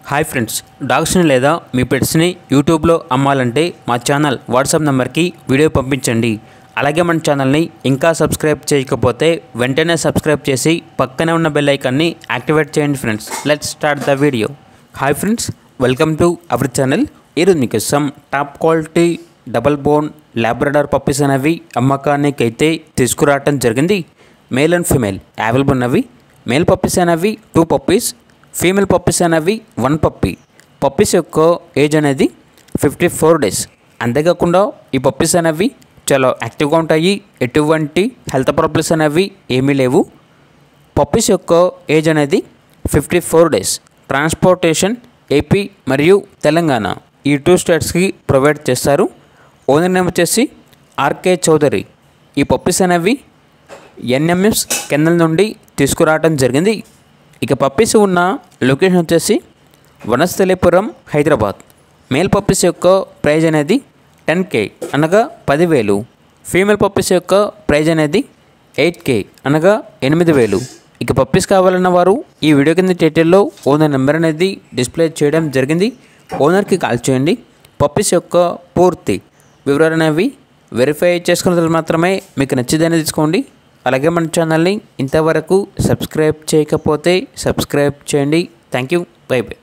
Hi friends, డాగ్స్ని లేదా మీ పెట్స్ని యూట్యూబ్లో అమ్మాలంటే మా ఛానల్ వాట్సాప్ నెంబర్కి వీడియో పంపించండి. అలాగే మన ఛానల్ని ఇంకా సబ్స్క్రైబ్ చేయకపోతే వెంటనే సబ్స్క్రైబ్ చేసి పక్కనే ఉన్న బెల్ ఐకాన్ని యాక్టివేట్ చేయండి friends. Let's start the video. Hi friends, welcome to our channel. ఈరోజు మీకోసం top quality double bone Labrador puppies అనేవి అమ్మకానికి అయితే తీసుకురావటం జరిగింది. మేల్ అండ్ ఫీమేల్ అవైలబుల్ ఉన్నవి. మేల్ పప్పీస్ అనేవి 2 పప్పీస్, ఫీమేల్ పప్పీస్ అనేవి 1 పప్పీ. పప్పీస్ యొక్క ఏజ్ అనేది 54 డేస్. అంతేకాకుండా ఈ పప్పీస్ అనేవి చాలా యాక్టివ్గా ఉంటాయి. ఎటువంటి హెల్త్ ప్రాబ్లమ్స్ అనేవి ఏమీ లేవు. పప్పీస్ యొక్క ఏజ్ అనేది 54 డేస్. ట్రాన్స్పోర్టేషన్ ఏపీ మరియు తెలంగాణ ఈ 2 స్టేట్స్కి ప్రొవైడ్ చేస్తారు. ఓనర్ నేమ్ వచ్చేసి ఆర్కే చౌదరి. ఈ పప్పీస్ అనేవి ఎన్ఎంఎస్ కెన్నల్ నుండి తీసుకురావడం జరిగింది. ఇక పప్పీస్ ఉన్న లొకేషన్ వచ్చేసి వనస్థలిపురం, హైదరాబాద్. మేల్ పప్పీస్ యొక్క ప్రైజ్ అనేది 10K అనగా 10,000. ఫీమేల్ పప్పీస్ యొక్క ప్రైజ్ అనేది 8K అనగా 8,000. ఇక పప్పీస్ కావాలన్న వారు ఈ వీడియో కింద టైటిల్లో ఓనర్ నెంబర్ అనేది డిస్ప్లే చేయడం జరిగింది. ఓనర్కి కాల్ చేయండి. పప్పీస్ యొక్క పూర్తి వివరాలు అనేవి వెరిఫై చేసుకున్న తర్వాత మాత్రమే మీకు నచ్చిదని తీసుకోండి. అలాగే మన ఛానల్ని ఇంతవరకు సబ్స్క్రైబ్ చేయకపోతే సబ్స్క్రైబ్ చేయండి. Thank you. By by.